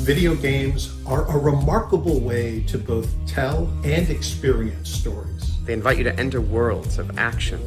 Video games are a remarkable way to both tell and experience stories. They invite you to enter worlds of action,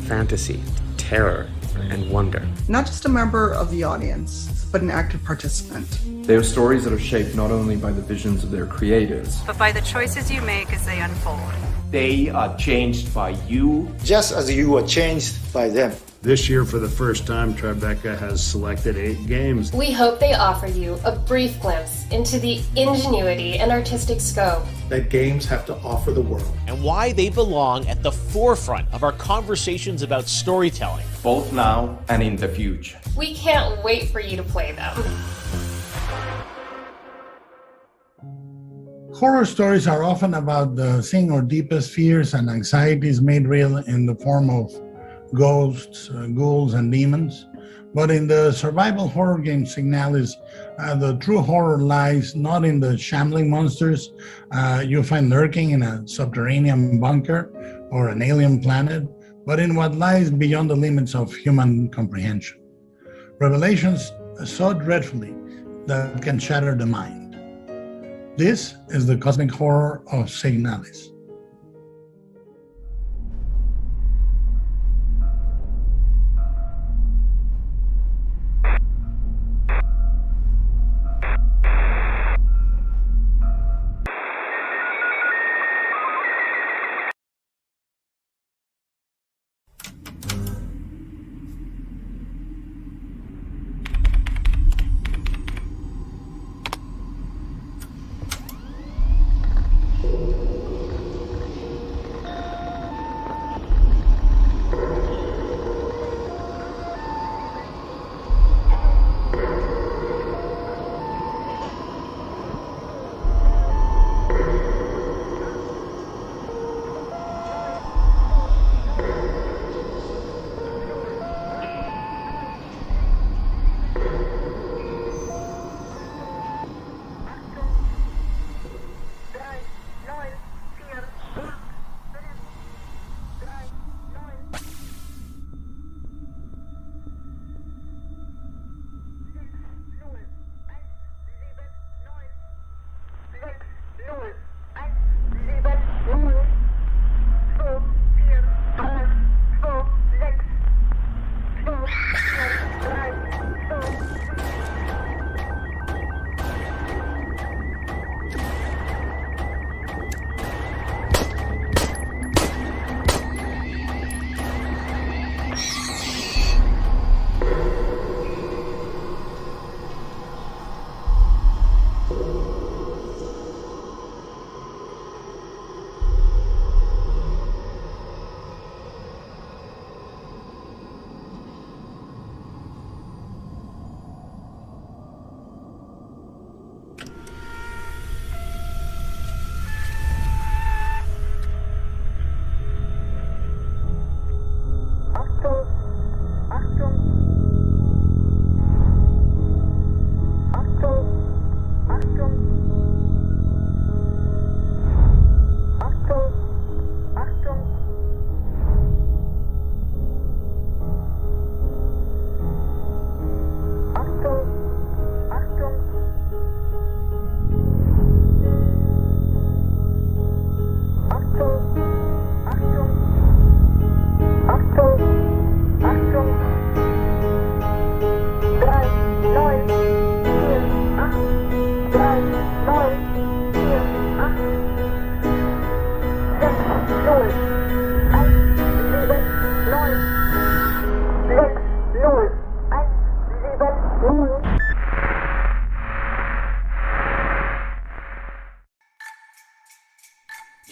fantasy, terror, and wonder. Not just a member of the audience, but an active participant. They are stories that are shaped not only by the visions of their creators, but by the choices you make as they unfold. They are changed by you, just as you were changed by them. This year, for the first time, Tribeca has selected 8 games. We hope they offer you a brief glimpse into the ingenuity and artistic scope that games have to offer the world, and why they belong at the forefront of our conversations about storytelling, both now and in the future. We can't wait for you to play them. Horror stories are often about seeing our deepest fears and anxieties made real in the form of ghosts, ghouls, and demons. But in the survival horror game Signalis, the true horror lies not in the shambling monsters you find lurking in a subterranean bunker or an alien planet, but in what lies beyond the limits of human comprehension. Revelations so dreadfully that can shatter the mind. This is the cosmic horror of Signalis.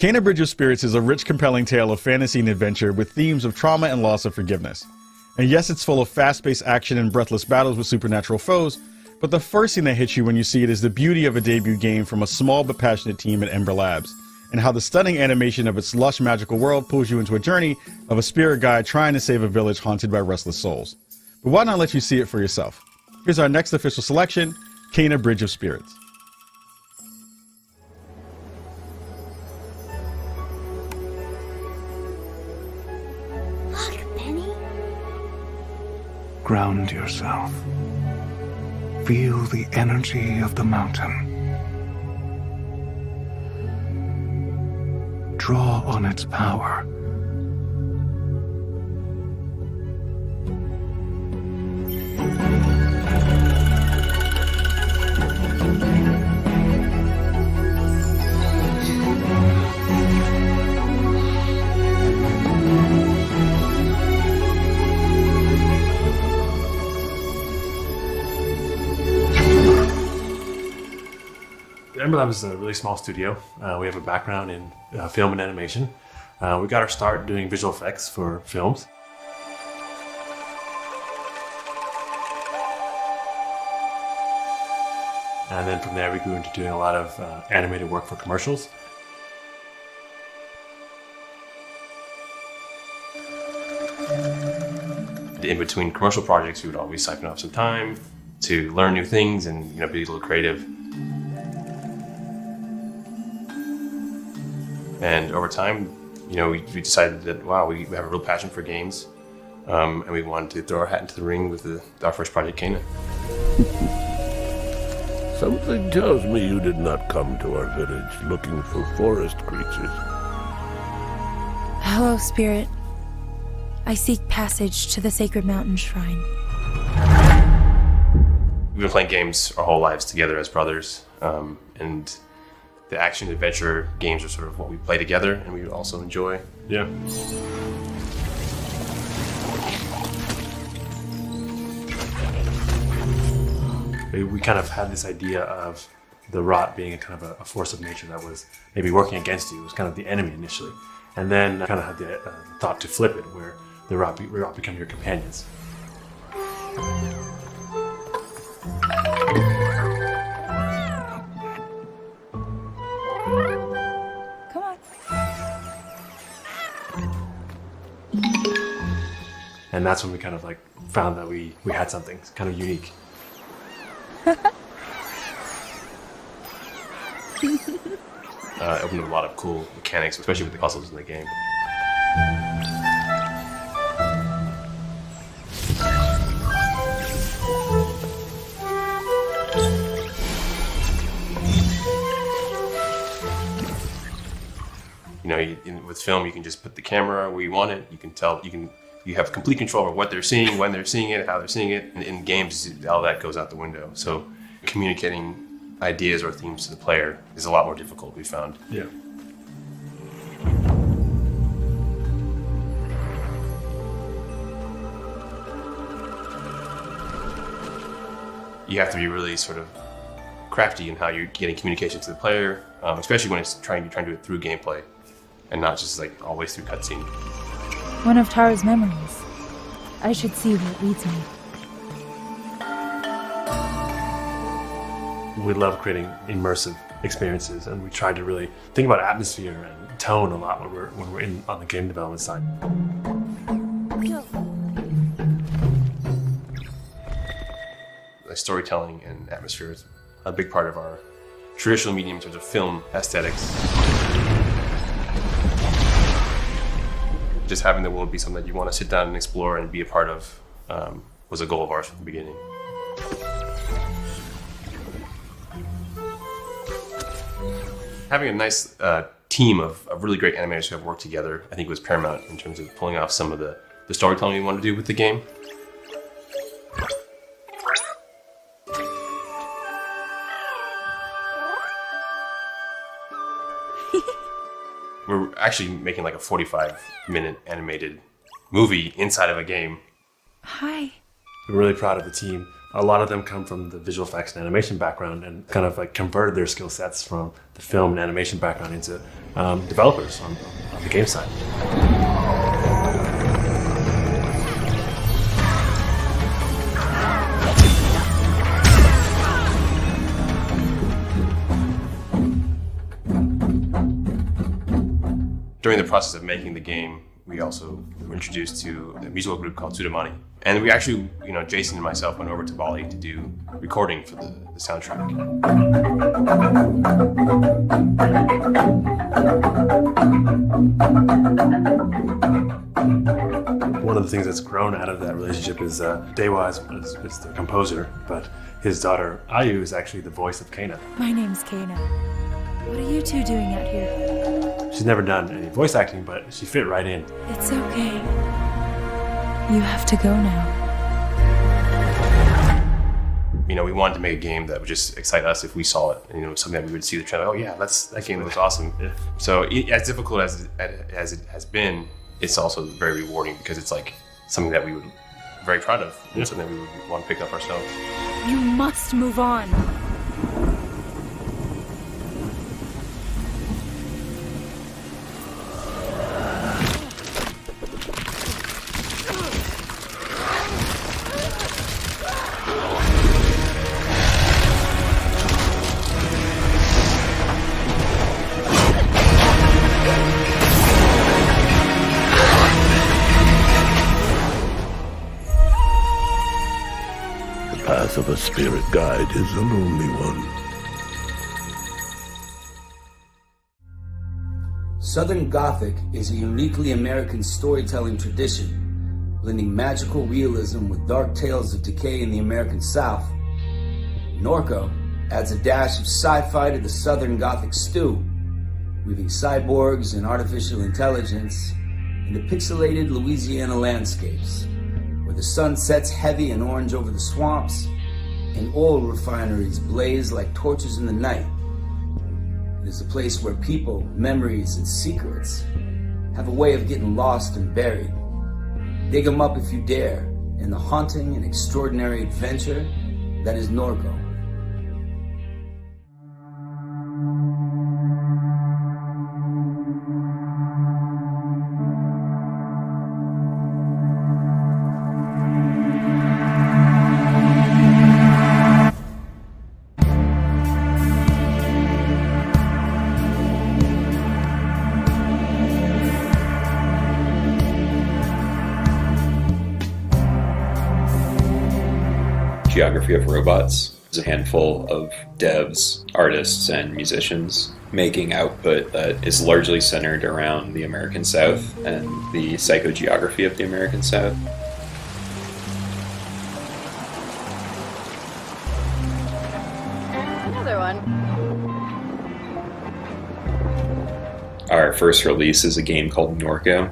Kena Bridge of Spirits is a rich, compelling tale of fantasy and adventure with themes of trauma and loss of forgiveness. And yes, it's full of fast-paced action and breathless battles with supernatural foes, but the first thing that hits you when you see it is the beauty of a debut game from a small but passionate team at Ember Labs, and how the stunning animation of its lush, magical world pulls you into a journey of a spirit guide trying to save a village haunted by restless souls. But why not let you see it for yourself? Here's our next official selection, Kena Bridge of Spirits. Ground yourself. Feel the energy of the mountain. Draw on its power. Ember Lab is a really small studio. We have a background in film and animation. We got our start doing visual effects for films. And then from there we grew into doing a lot of animated work for commercials. In between commercial projects, we would always siphon off some time to learn new things and be a little creative. And over time, we decided that, wow, we have a real passion for games, and we wanted to throw our hat into the ring with our first project, Cana. Something tells me you did not come to our village looking for forest creatures. Hello, Spirit. I seek passage to the Sacred Mountain Shrine. We've been playing games our whole lives together as brothers, and the action adventure games are sort of what we play together and we also enjoy. Yeah. We kind of had this idea of the rot being a kind of a force of nature that was maybe working against you. It was kind of the enemy initially. And then I kind of had the thought to flip it, where the rot become your companions. Come on. And that's when we kind of found that we had something kind of unique. It opened up a lot of cool mechanics, especially with the puzzles in the game. With film, you can just put the camera where you want it. You can tell, you have complete control over what they're seeing, when they're seeing it, how they're seeing it. And in games, all that goes out the window. So communicating ideas or themes to the player is a lot more difficult, we found. Yeah. You have to be really sort of crafty in how you're getting communication to the player, especially when you're trying to do it through gameplay and not just always through cutscene. One of Tara's memories. I should see where it leads me. We love creating immersive experiences, and we try to really think about atmosphere and tone a lot when we're on the game development side. Storytelling and atmosphere is a big part of our traditional medium in terms of film aesthetics. Just having the world be something that you want to sit down and explore and be a part of was a goal of ours from the beginning. Having a nice team of really great animators who have worked together, I think, was paramount in terms of pulling off some of the storytelling we wanted to do with the game. We're actually making a 45-minute animated movie inside of a game. Hi. We're really proud of the team. A lot of them come from the visual effects and animation background and kind of converted their skill sets from the film and animation background into developers on the game side. During the process of making the game, we also were introduced to a musical group called Sudamani. And we actually, Jason and myself went over to Bali to do recording for the soundtrack. One of the things that's grown out of that relationship is Dewa is the composer, but his daughter Ayu is actually the voice of Kana. My name's Kana. What are you two doing out here? She's never done any voice acting, but she fit right in. It's okay. You have to go now. You know, we wanted to make a game that would just excite us if we saw it. You know, something that we would see the trailer. Oh yeah, that game looks awesome. Yeah. So as difficult as it has been, it's also very rewarding because it's like something that we would be very proud of and something that we would want to pick up ourselves. You must move on. The path of a spirit guide is a lonely one. Southern Gothic is a uniquely American storytelling tradition, blending magical realism with dark tales of decay in the American South. Norco adds a dash of sci-fi to the Southern Gothic stew, weaving cyborgs and artificial intelligence into pixelated Louisiana landscapes, where the sun sets heavy and orange over the swamps, and oil refineries blaze like torches in the night. It is a place where people, memories, and secrets have a way of getting lost and buried. Dig them up if you dare in the haunting and extraordinary adventure that is Norco. Geography of Robots is a handful of devs, artists, and musicians making output that is largely centered around the American South and the psychogeography of the American South. Another one. Our first release is a game called Norco,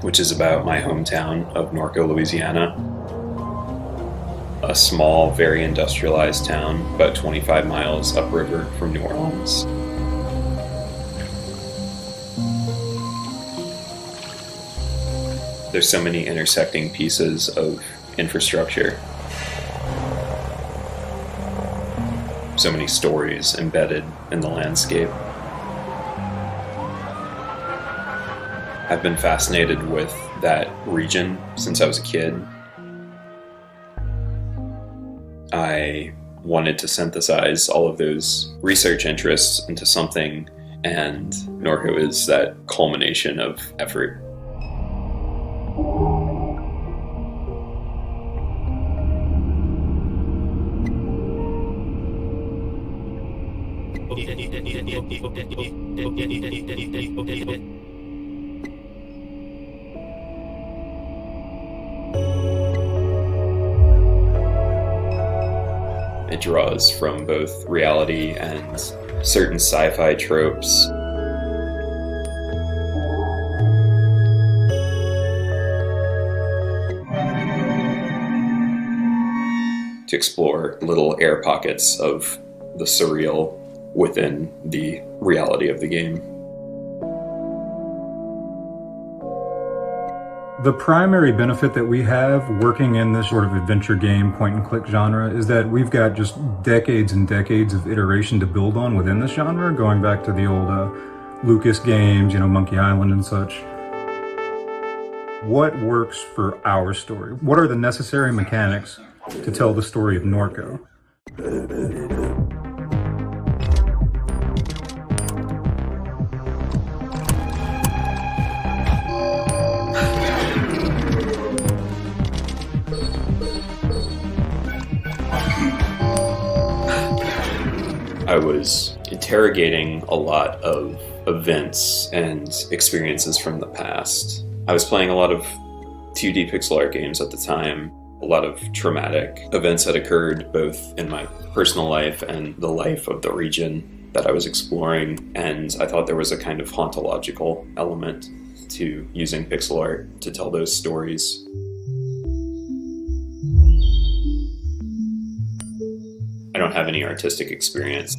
which is about my hometown of Norco, Louisiana. A small, very industrialized town about 25 miles upriver from New Orleans. There's so many intersecting pieces of infrastructure. So many stories embedded in the landscape. I've been fascinated with that region since I was a kid. I wanted to synthesize all of those research interests into something, and Norco is that culmination of effort. It draws from both reality and certain sci-fi tropes. To explore little air pockets of the surreal within the reality of the game. The primary benefit that we have working in this sort of adventure game, point and click genre is that we've got just decades and decades of iteration to build on within this genre, going back to the old Lucas games, Monkey Island and such. What works for our story? What are the necessary mechanics to tell the story of Norco? I was interrogating a lot of events and experiences from the past. I was playing a lot of 2D pixel art games at the time. A lot of traumatic events had occurred both in my personal life and the life of the region that I was exploring, and I thought there was a kind of hauntological element to using pixel art to tell those stories. I don't have any artistic experience,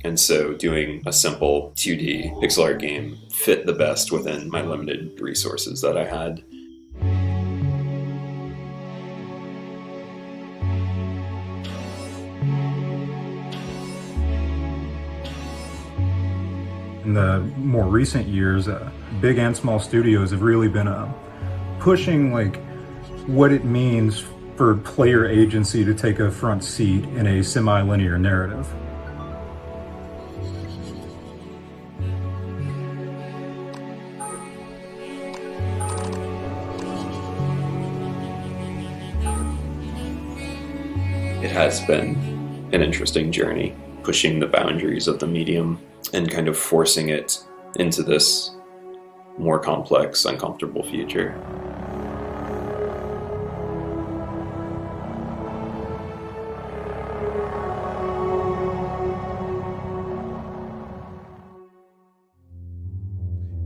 and so doing a simple 2D pixel art game fit the best within my limited resources that I had. In the more recent years, big and small studios have really been pushing like what it means for player agency to take a front seat in a semi-linear narrative. It has been an interesting journey, pushing the boundaries of the medium and kind of forcing it into this more complex, uncomfortable future.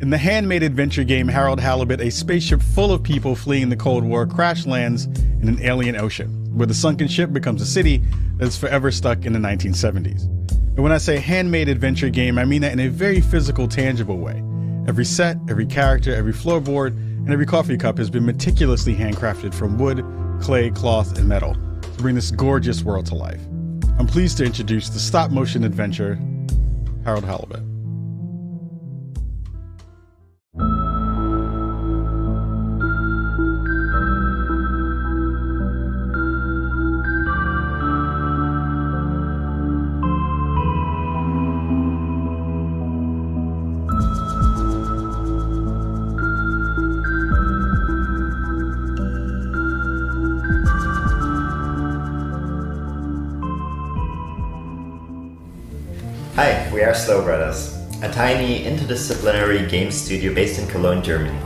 In the handmade adventure game Harold Halibut, a spaceship full of people fleeing the Cold War crash lands in an alien ocean, where the sunken ship becomes a city that's forever stuck in the 1970s. And when I say handmade adventure game, I mean that in a very physical, tangible way. Every set, every character, every floorboard, and every coffee cup has been meticulously handcrafted from wood, clay, cloth, and metal to bring this gorgeous world to life. I'm pleased to introduce the stop-motion adventure, Harold Halibut. Hi, we are Slow Brothers, a tiny interdisciplinary game studio based in Cologne, Germany.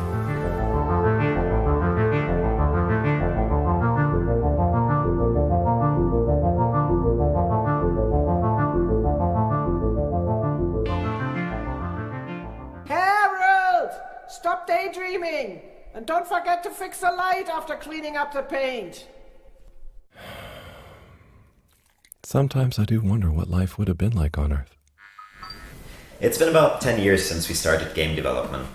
Harold! Stop daydreaming! And don't forget to fix the light after cleaning up the paint. Sometimes I do wonder what life would have been like on Earth. It's been about 10 years since we started game development.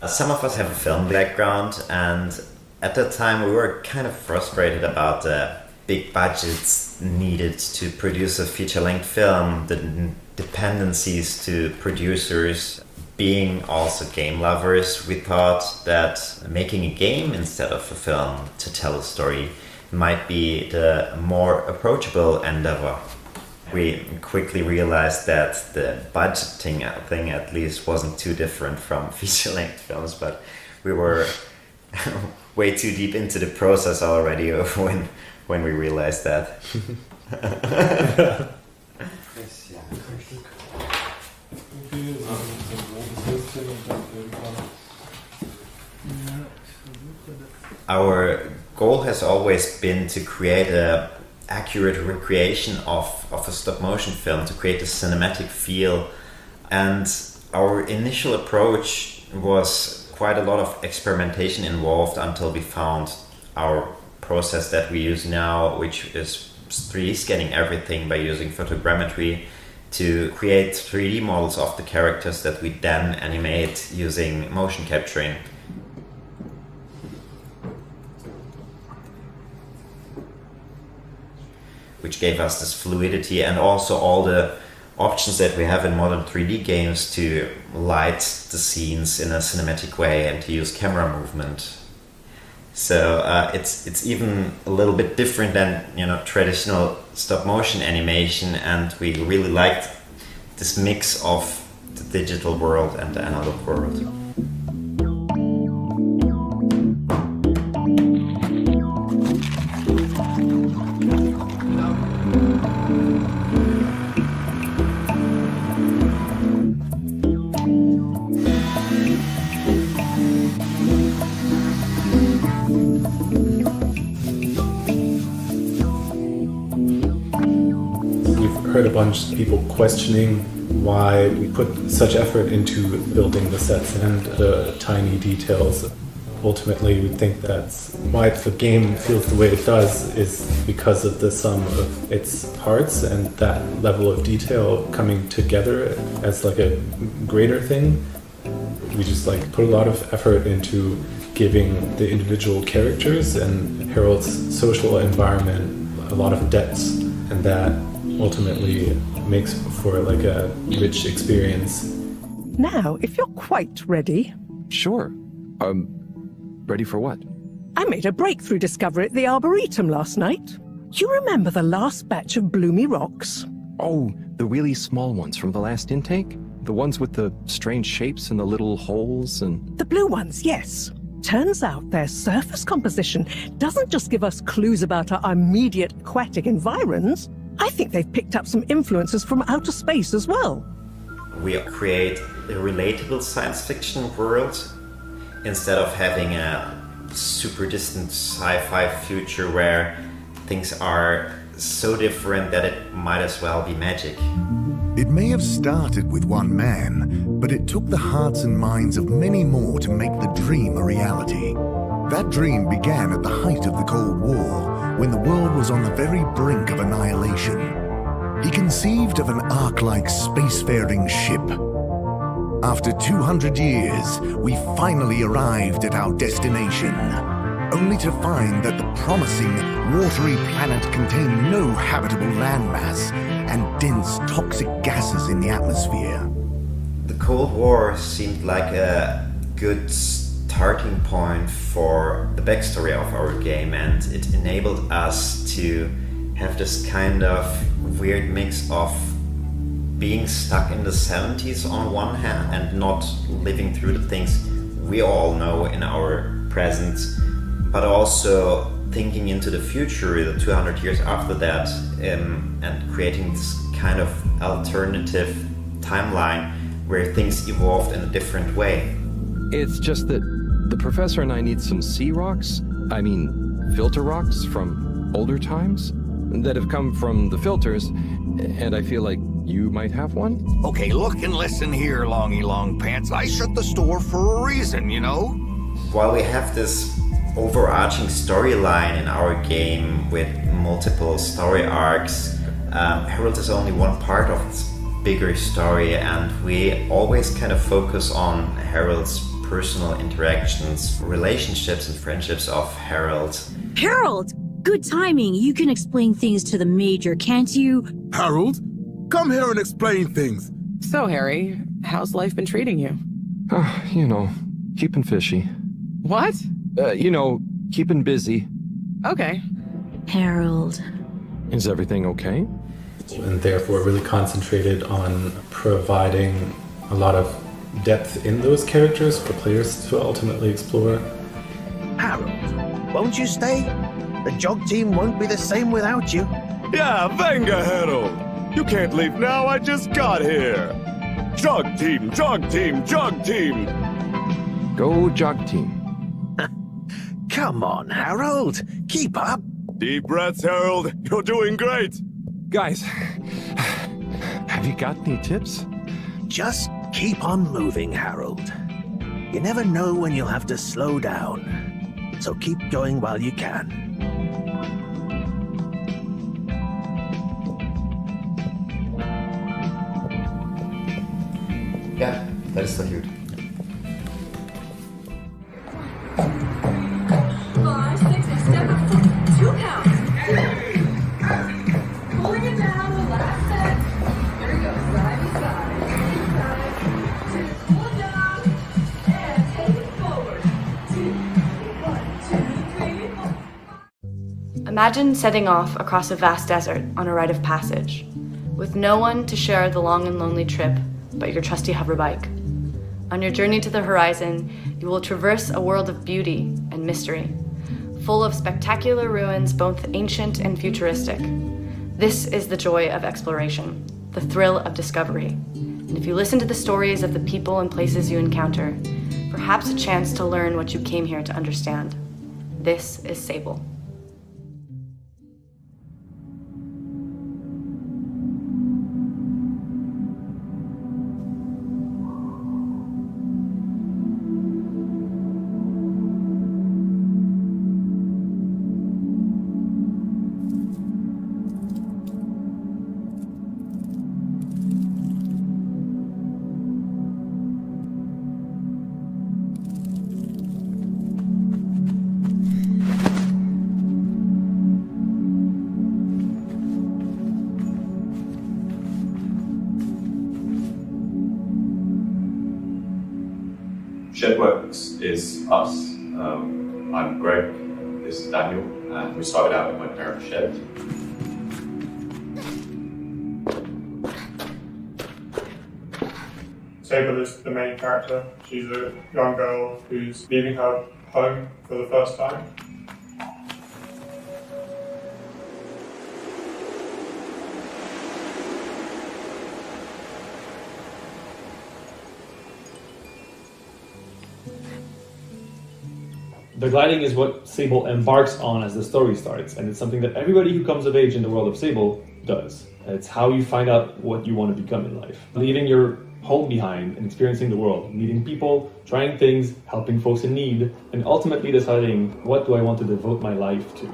Some of us have a film background, and at that time we were kind of frustrated about the big budgets needed to produce a feature-length film, the dependencies to producers. Being also game lovers, we thought that making a game instead of a film to tell a story might be the more approachable endeavor. We quickly realized that the budgeting thing at least wasn't too different from feature-length films, but we were way too deep into the process already when we realized that. Our goal has always been to create an accurate recreation of a stop-motion film, to create a cinematic feel. And our initial approach was quite a lot of experimentation involved until we found our process that we use now, which is 3D scanning everything by using photogrammetry to create 3D models of the characters that we then animate using motion capturing. Which gave us this fluidity and also all the options that we have in modern 3D games to light the scenes in a cinematic way and to use camera movement. So it's even a little bit different than traditional stop motion animation, and we really liked this mix of the digital world and the analog world. bunch of people questioning why we put such effort into building the sets and the tiny details. Ultimately, we think that's why the game feels the way it does is because of the sum of its parts and that level of detail coming together as like a greater thing. We just like put a lot of effort into giving the individual characters and Harold's social environment a lot of depths, and that ultimately makes for like a rich experience. Now, if you're quite ready. Sure. Ready for what? I made a breakthrough discovery at the Arboretum last night. Do you remember the last batch of bloomy rocks? Oh, the really small ones from the last intake? The ones with the strange shapes and the little holes and... The blue ones, yes. Turns out their surface composition doesn't just give us clues about our immediate aquatic environs. I think they've picked up some influences from outer space as well. We create a relatable science fiction world instead of having a super distant sci-fi future where things are so different that it might as well be magic. It may have started with one man, but it took the hearts and minds of many more to make the dream a reality. That dream began at the height of the Cold War, when the world was on the very brink of annihilation. He conceived of an ark-like spacefaring ship. After 200 years, we finally arrived at our destination, only to find that the promising, watery planet contained no habitable landmass and dense toxic gases in the atmosphere. The Cold War seemed like a good starting point for the backstory of our game, and it enabled us to have this kind of weird mix of being stuck in the 70s on one hand and not living through the things we all know in our present, but also thinking into the future, the 200 years after that, and creating this kind of alternative timeline where things evolved in a different way. It's just that the professor and I need some sea rocks, filter rocks from older times that have come from the filters, and I feel like you might have one? Okay, look and listen here, Longy Long Pants. I shut the store for a reason, you know? While we have this overarching storyline in our game with multiple story arcs, Harold is only one part of this bigger story, and we always kind of focus on Harold's personal interactions, relationships and friendships of Harold. Harold! Good timing. You can explain things to the Major, can't you? Harold? Come here and explain things. So, Harry, how's life been treating you? Keeping fishy. What? Keeping busy. Okay. Harold. Is everything okay? And therefore really concentrated on providing a lot of depth in those characters for players to ultimately explore. Harold, won't you stay? The jog team won't be the same without you. Yeah, venga, Harold! You can't leave now, I just got here! Jog team, jog team, jog team! Go jog team. Come on, Harold! Keep up! Deep breaths, Harold! You're doing great! Guys, have you got any tips? Just keep on moving, Harold. You never know when you'll have to slow down. So keep going while you can. Ja, dat is toch goed. Imagine setting off across a vast desert on a rite of passage, with no one to share the long and lonely trip but your trusty hover bike. On your journey to the horizon, you will traverse a world of beauty and mystery, full of spectacular ruins, both ancient and futuristic. This is the joy of exploration, the thrill of discovery. And if you listen to the stories of the people and places you encounter, perhaps a chance to learn what you came here to understand. This is Sable. Shedworks is us. I'm Greg, this is Daniel, and we started out in my parents' shed. Sable is the main character. She's a young girl who's leaving her home for the first time. The gliding is what Sable embarks on as the story starts, and it's something that everybody who comes of age in the world of Sable does. It's how you find out what you want to become in life. Leaving your home behind and experiencing the world, meeting people, trying things, helping folks in need, and ultimately deciding what do I want to devote my life to.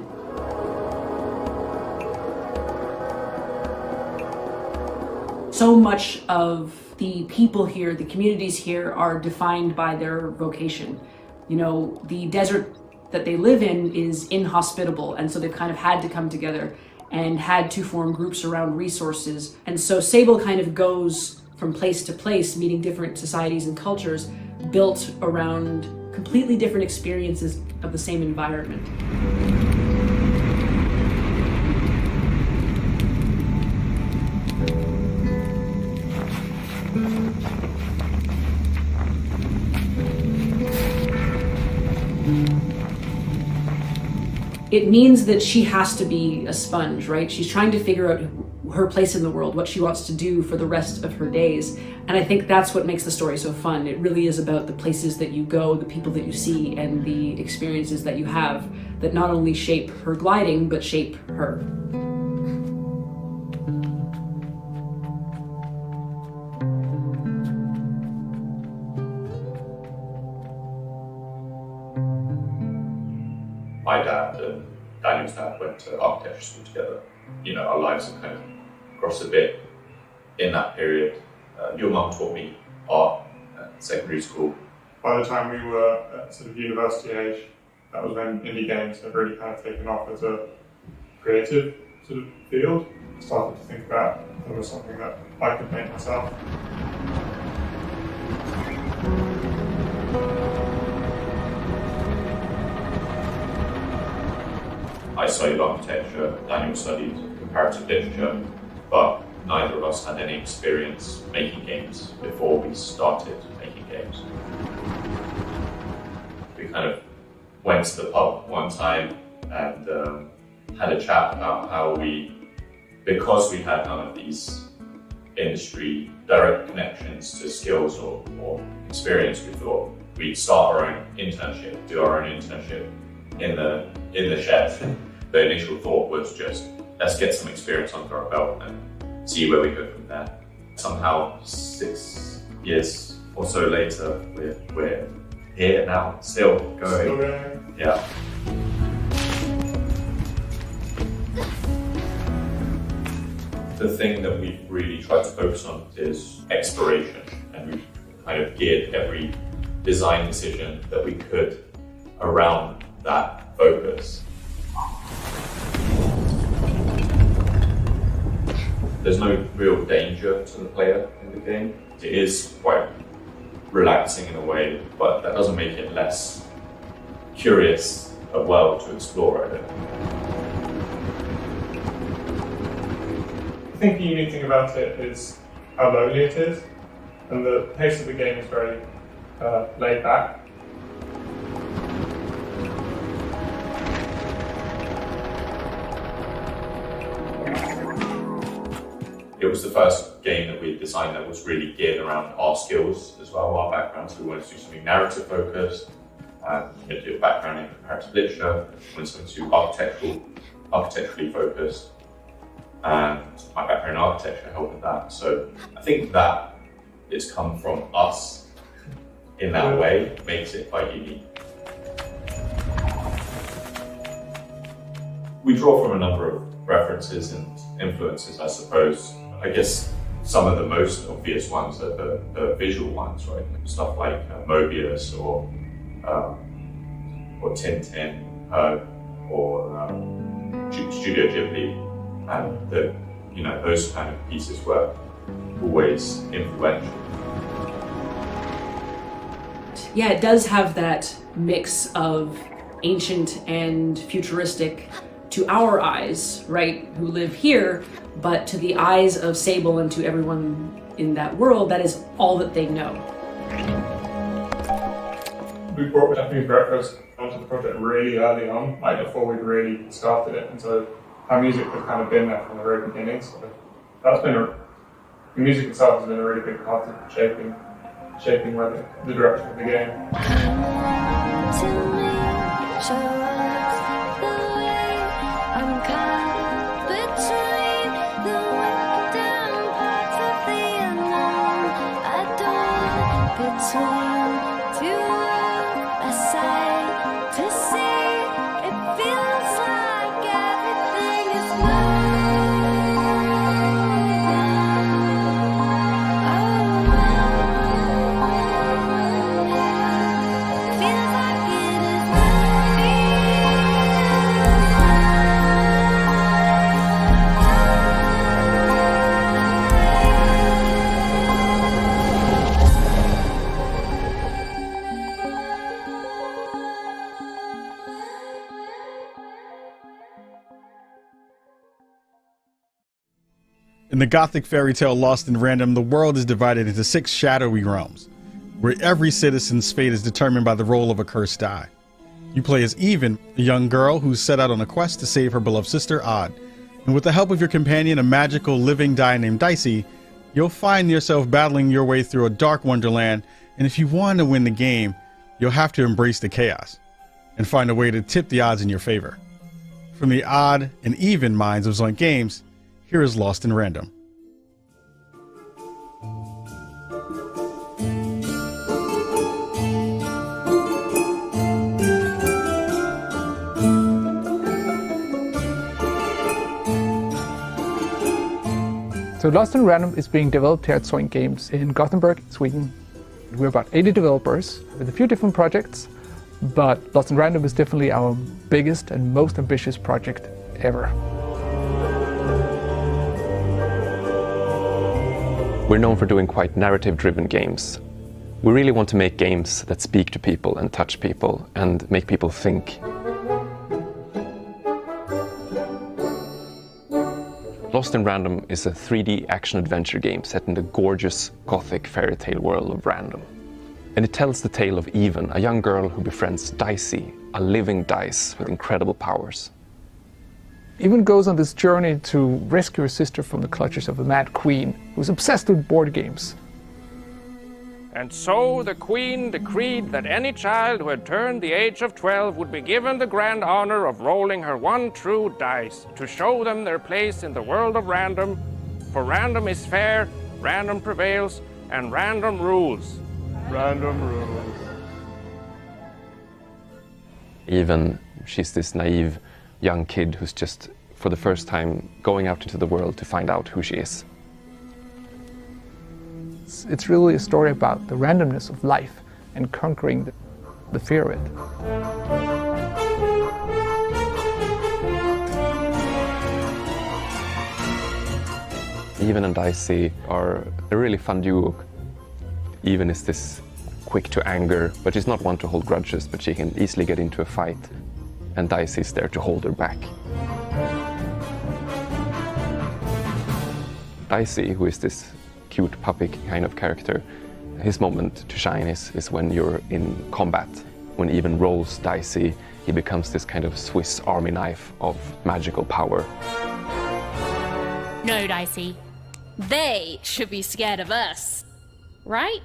So much of the people here, the communities here, are defined by their vocation. You know, the desert that they live in is inhospitable, and so they've kind of had to come together and had to form groups around resources. And so Sable kind of goes from place to place, meeting different societies and cultures, built around completely different experiences of the same environment. It means that she has to be a sponge, right? She's trying to figure out her place in the world, what she wants to do for the rest of her days. And I think that's what makes the story so fun. It really is about the places that you go, the people that you see, and the experiences that you have that not only shape her gliding, but shape her. My dad and Daniel's dad went to architecture school together. You know, our lives have kind of crossed a bit in that period. Your mum taught me art at secondary school. By the time we were at sort of university age, that was when indie games had really kind of taken off as a creative sort of field. I started to think about if there was something that I could make myself. I studied architecture, Daniel studied comparative literature, but neither of us had any experience making games before we started making games. We kind of went to the pub one time and had a chat about how because we had none of these industry direct connections to skills or experience, we thought we'd start our own internship, do our own internship in the shed. The initial thought was just, let's get some experience under our belt and see where we go from there. Somehow 6 years or so later, we're here now, still going. Yeah. The thing that we've really tried to focus on is exploration, and we've kind of geared every design decision that we could around that focus. There's no real danger to the player in the game. It is quite relaxing in a way, but that doesn't make it less curious a world to explore, I think. I think the unique thing about it is how lonely it is, and the pace of the game is very laid back. It was the first game that we designed that was really geared around our skills as well, our backgrounds. We wanted to do something narrative focused, we had to do a background in comparative literature, we wanted something to architecturally focused, and my background in architecture helped with that. So I think that it's come from us in that way makes it quite unique. We draw from a number of references and influences, I suppose. I guess some of the most obvious ones are the visual ones, right? Stuff like Mobius or Tintin or Studio Ghibli, and those kind of pieces were always influential. yeah, it does have that mix of ancient and futuristic to our eyes, right, who live here, but to the eyes of Sable and to everyone in that world, that is all that they know. We brought Japanese breakfast onto the project really early on, like before we'd really started it, and so our music has kind of been there from the very beginning. So that's been the music itself has been a really big part of shaping where the direction of the game. In the Gothic fairy tale Lost in Random, the world is divided into 6 shadowy realms, where every citizen's fate is determined by the roll of a cursed die. You play as Even, a young girl who's set out on a quest to save her beloved sister, Odd. And with the help of your companion, a magical living die named Dicey, you'll find yourself battling your way through a dark wonderland, and if you want to win the game, you'll have to embrace the chaos and find a way to tip the odds in your favor. From the Odd and Even minds of Zoink Games, here is Lost in Random. So Lost in Random is being developed here at Zoink Games in Gothenburg, Sweden. We're about 80 developers with a few different projects, but Lost in Random is definitely our biggest and most ambitious project ever. We're known for doing quite narrative-driven games. We really want to make games that speak to people and touch people and make people think. Lost in Random is a 3D action-adventure game set in the gorgeous Gothic fairy tale world of Random. And it tells the tale of Even, a young girl who befriends Dicey, a living dice with incredible powers. Even goes on this journey to rescue her sister from the clutches of a mad queen who's obsessed with board games. And so the queen decreed that any child who had turned the age of 12 would be given the grand honor of rolling her one true dice to show them their place in the world of Random. For Random is fair, Random prevails, and Random rules. Random rules. Even she's this naive young kid who's just, for the first time, going out into the world to find out who she is. It's really a story about the randomness of life and conquering the fear of it. Even and Dicey are a really fun duo. Even is this quick to anger, but she's not one to hold grudges, but she can easily get into a fight. And Dicey is there to hold her back. Dicey, who is this cute puppy kind of character, his moment to shine is when you're in combat. When Even rolls Dicey, he becomes this kind of Swiss army knife of magical power. No, Dicey. They should be scared of us, right?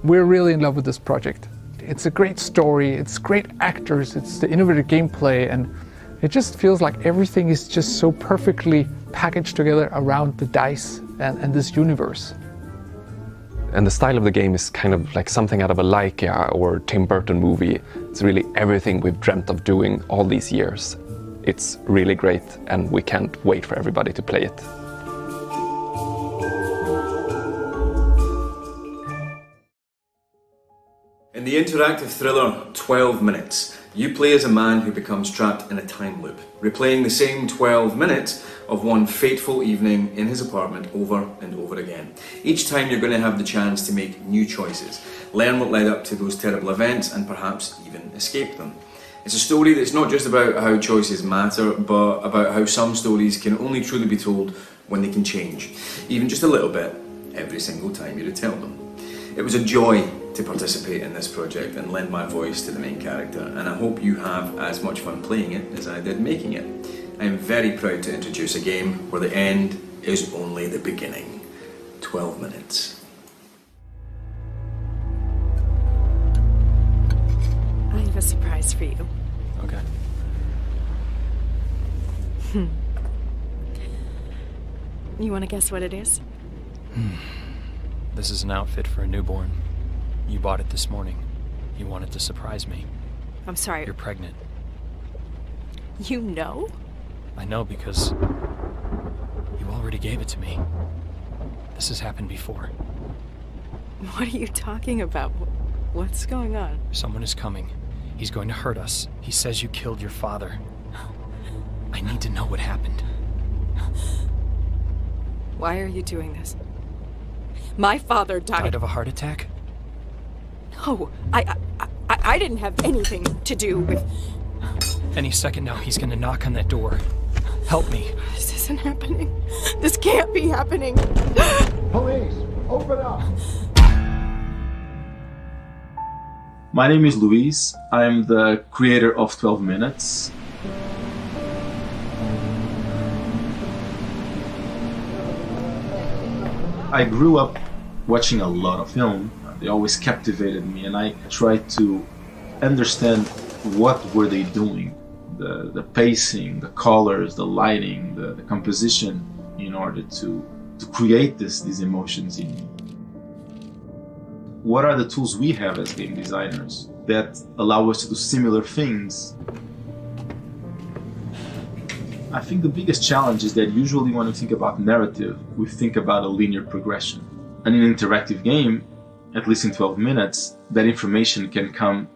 We're really in love with this project. It's a great story, it's great actors, it's the innovative gameplay, and it just feels like everything is just so perfectly packaged together around the dice and this universe. And the style of the game is kind of like something out of a Laika or Tim Burton movie. It's really everything we've dreamt of doing all these years. It's really great, and we can't wait for everybody to play it. In the interactive thriller 12 Minutes, You play as a man who becomes trapped in a time loop, replaying the same 12 minutes of one fateful evening in his apartment over and over again. Each time you're going to have the chance to make new choices, learn what led up to those terrible events, and perhaps even escape them. It's a story that's not just about how choices matter, but about how some stories can only truly be told when they can change, even just a little bit, every single time you retell them. It was a joy to participate in this project and lend my voice to the main character, and I hope you have as much fun playing it as I did making it. I am very proud to introduce a game where the end is only the beginning. 12 minutes. I have a surprise for you. Okay. You want to guess what it is? This is an outfit for a newborn. You bought it this morning. You wanted to surprise me. I'm sorry. You're pregnant. You know? I know because you already gave it to me. This has happened before. What are you talking about? What's going on? Someone is coming. He's going to hurt us. He says you killed your father. I need to know what happened. Why are you doing this? My father died. Died of a heart attack? No, I didn't have anything to do with... Any second now, he's gonna knock on that door. Help me. This isn't happening. This can't be happening. Police, open up. My name is Luis. I'm the creator of 12 Minutes. I grew up watching a lot of film. They always captivated me, and I tried to understand what were they doing. The pacing, the colors, the lighting, the composition, in order to create these emotions in me. What are the tools we have as game designers that allow us to do similar things? I think the biggest challenge is that usually when we think about narrative, we think about a linear progression. And in an interactive game, at least in 12 minutes, that information can come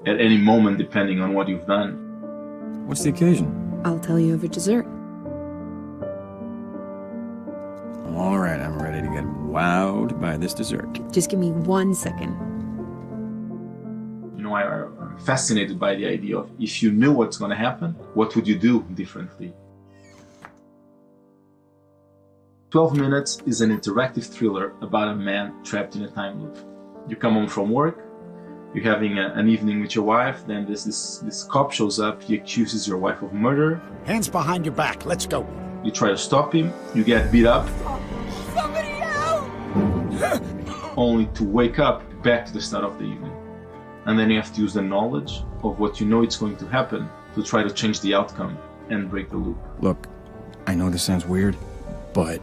at any moment depending on what you've done. What's the occasion? I'll tell you over dessert. All right, I'm ready to get wowed by this dessert. Just give me 1 second. You know, I'm fascinated by the idea of if you knew what's going to happen, what would you do differently? 12 Minutes is an interactive thriller about a man trapped in a time loop. You come home from work, you're having an evening with your wife, then this cop shows up, he accuses your wife of murder. Hands behind your back, let's go. You try to stop him, you get beat up. Somebody help! Only to wake up back to the start of the evening. And then you have to use the knowledge of what you know it's going to happen to try to change the outcome and break the loop. Look, I know this sounds weird, but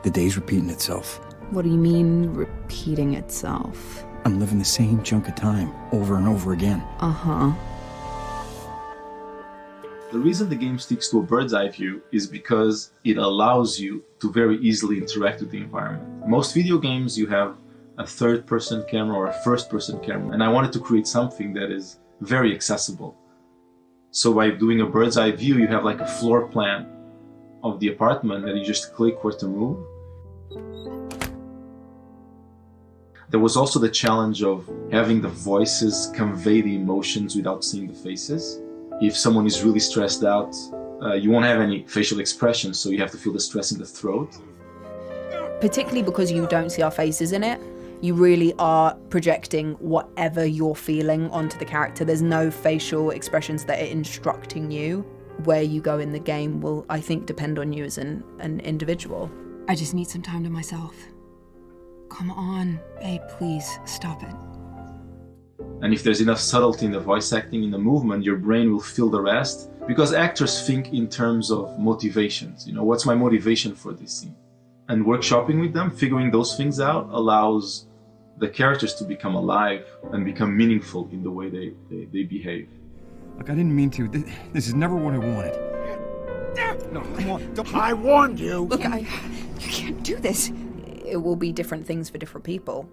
the day's repeating itself. What do you mean, repeating itself? I'm living the same chunk of time over and over again. Uh-huh. The reason the game sticks to a bird's eye view is because it allows you to very easily interact with the environment. Most video games, you have a third-person camera or a first-person camera, and I wanted to create something that is very accessible. So by doing a bird's eye view, you have like a floor plan of the apartment that you just click where to move. There was also the challenge of having the voices convey the emotions without seeing the faces. If someone is really stressed out, you won't have any facial expressions, so you have to feel the stress in the throat. Particularly because you don't see our faces in it, you really are projecting whatever you're feeling onto the character. There's no facial expressions that are instructing you. Where you go in the game will, I think, depend on you as an individual. I just need some time to myself. Come on, babe, please, stop it. And if there's enough subtlety in the voice acting, in the movement, your brain will fill the rest. Because actors think in terms of motivations. You know, what's my motivation for this scene? And workshopping with them, figuring those things out, allows the characters to become alive and become meaningful in the way they behave. Look, I didn't mean to. This is never what I wanted. No, come on. I warned you. Look, you can't do this. It will be different things for different people.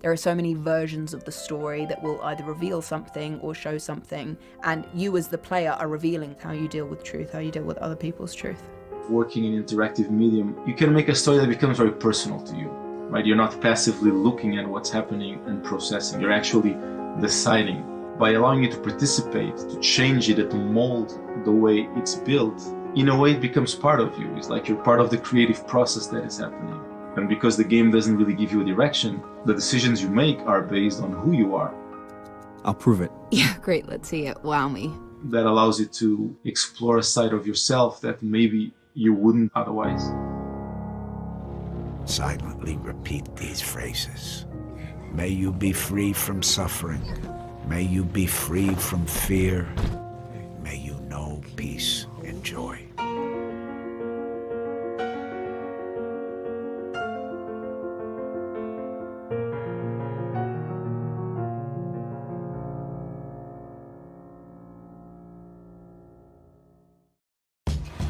There are so many versions of the story that will either reveal something or show something, and you as the player are revealing how you deal with truth, how you deal with other people's truth. Working in interactive medium, you can make a story that becomes very personal to you, right? You're not passively looking at what's happening and processing. You're actually deciding. By allowing you to participate, to change it, and to mold the way it's built, in a way it becomes part of you. It's like you're part of the creative process that is happening. And because the game doesn't really give you a direction, the decisions you make are based on who you are. I'll prove it. Yeah, great, let's see it. Wow me. That allows you to explore a side of yourself that maybe you wouldn't otherwise. Silently repeat these phrases. May you be free from suffering. May you be free from fear. May you know peace and joy.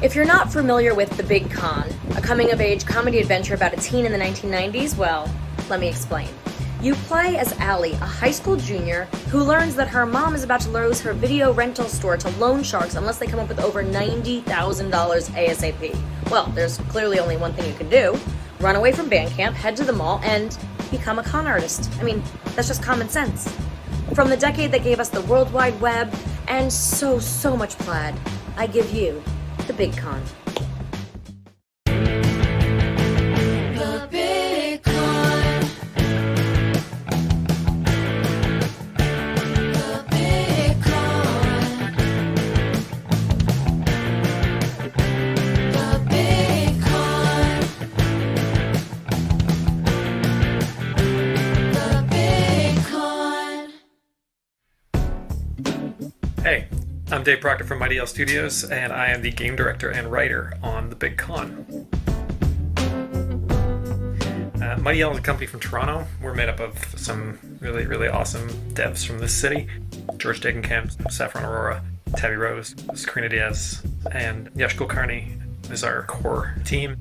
If you're not familiar with The Big Con, a coming-of-age comedy adventure about a teen in the 1990s, well, let me explain. You play as Allie, a high school junior who learns that her mom is about to lose her video rental store to loan sharks unless they come up with over $90,000 ASAP. Well, there's clearly only one thing you can do. Run away from band camp, head to the mall, and become a con artist. I mean, that's just common sense. From the decade that gave us the World Wide Web and so much plaid, I give you The Big Con. The Big Con. The Big Con. The Big Con. The Big Con. Hey, I'm Dave Proctor from Mighty Owl Studios, and I am the game director and writer on The Big Con. Mighty Owl is a company from Toronto. We're made up of some really awesome devs from this city. George Degenkamp, Saffron Aurora, Tabby Rose, Sakrina Diaz, and Yash Kulkarni is our core team.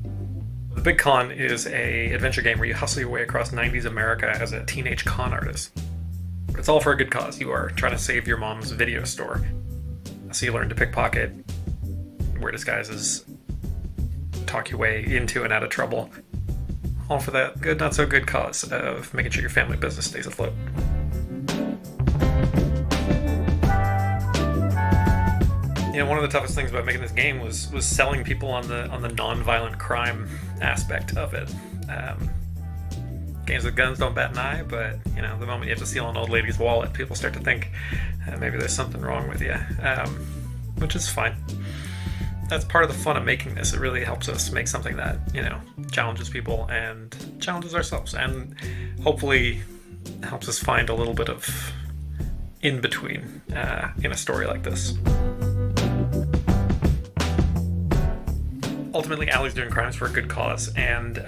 The Big Con is a adventure game where you hustle your way across 90s America as a teenage con artist. But it's all for a good cause. You are trying to save your mom's video store. So you learn to pickpocket, wear disguises, talk your way into and out of trouble. All for that good, not so good cause of making sure your family business stays afloat. You know, one of the toughest things about making this game was selling people on the non-violent crime aspect of it. Games with guns don't bat an eye, but you know, the moment you have to steal an old lady's wallet, people start to think maybe there's something wrong with you, which is fine. That's part of the fun of making this. It really helps us make something that, you know, challenges people and challenges ourselves, and hopefully helps us find a little bit of in-between in a story like this. Ultimately, Allie's doing crimes for a good cause, and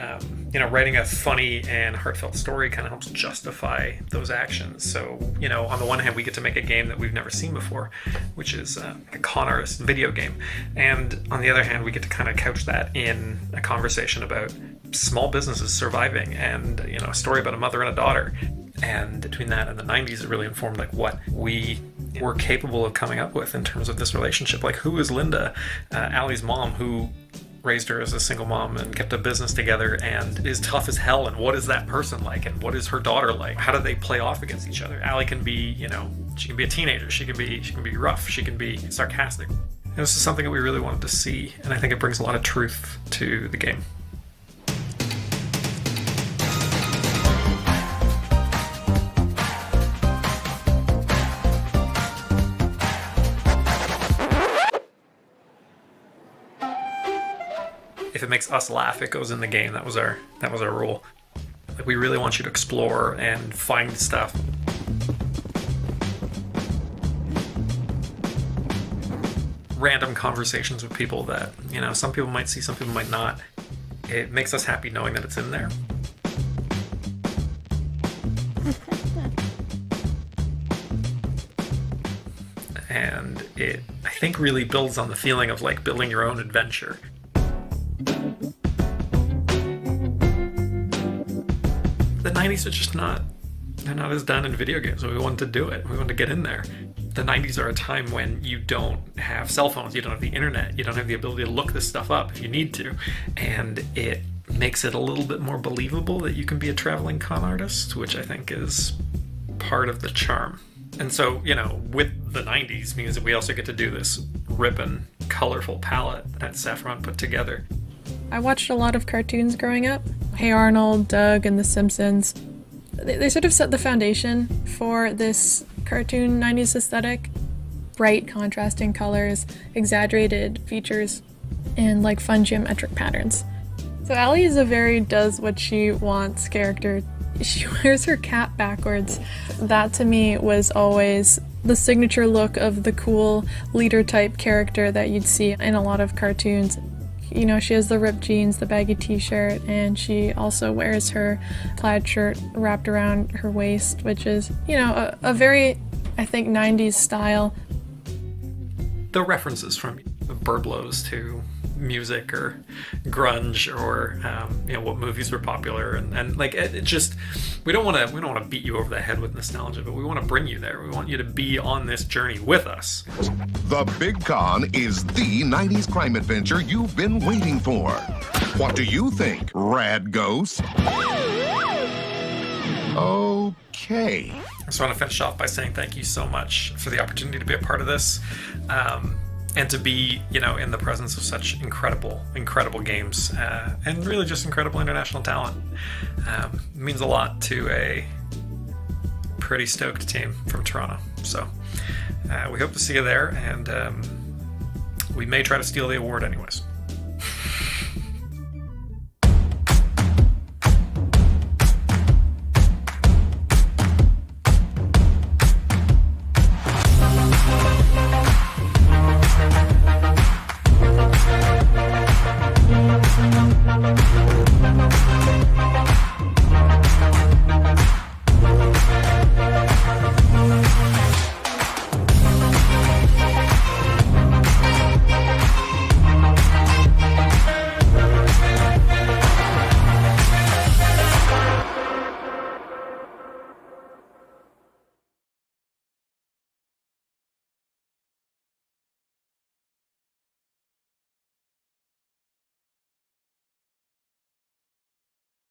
you know, writing a funny and heartfelt story kind of helps justify those actions. So, you know, on the one hand, we get to make a game that we've never seen before, which is a con artist video game, and on the other hand, we get to kind of couch that in a conversation about small businesses surviving, and you know, a story about a mother and a daughter. And between that and the 90s, it really informed like what we were capable of coming up with in terms of this relationship. Like, who is Linda, Allie's mom, who raised her as a single mom and kept a business together and is tough as hell, and what is that person like, and what is her daughter like? How do they play off against each other? Allie can be, you know, she can be a teenager, she can be rough, she can be sarcastic. And this is something that we really wanted to see, and I think it brings a lot of truth to the game. If it makes us laugh, it goes in the game. That was our rule. Like, we really want you to explore and find stuff. Random conversations with people that, you know, some people might see, some people might not. It makes us happy knowing that it's in there. And it, I think, really builds on the feeling of like building your own adventure. The 90s are just not they're not as done in video games, so we wanted to do it. We wanted to get in there. The 90s are a time when you don't have cell phones, you don't have the internet, you don't have the ability to look this stuff up if you need to, and it makes it a little bit more believable that you can be a traveling con artist, which I think is part of the charm. And so, you know, with the 90s means that we also get to do this ribbon, colorful palette that Saffron put together. I watched a lot of cartoons growing up. Hey Arnold, Doug, and The Simpsons. They sort of set the foundation for this cartoon 90s aesthetic. Bright, contrasting colors, exaggerated features, and like fun geometric patterns. So Allie is a very does what she wants character. She wears her cap backwards. That to me was always the signature look of the cool leader type character that you'd see in a lot of cartoons. You know, she has the ripped jeans, the baggy t-shirt, and she also wears her plaid shirt wrapped around her waist, which is, you know, a very, I think, 90s style. The references from Burblos to music or grunge or you know, what movies were popular and like it just we don't want to beat you over the head with nostalgia, but we want to bring you there. We want you to be on this journey with us. The Big Con is the 90s crime adventure you've been waiting for. What do you think, Rad Ghost? Okay. I just want to finish off by saying thank you so much for the opportunity to be a part of this. And to be, you know, in the presence of such incredible games and really just incredible international talent means a lot to a pretty stoked team from Toronto. So we hope to see you there, and we may try to steal the award anyways.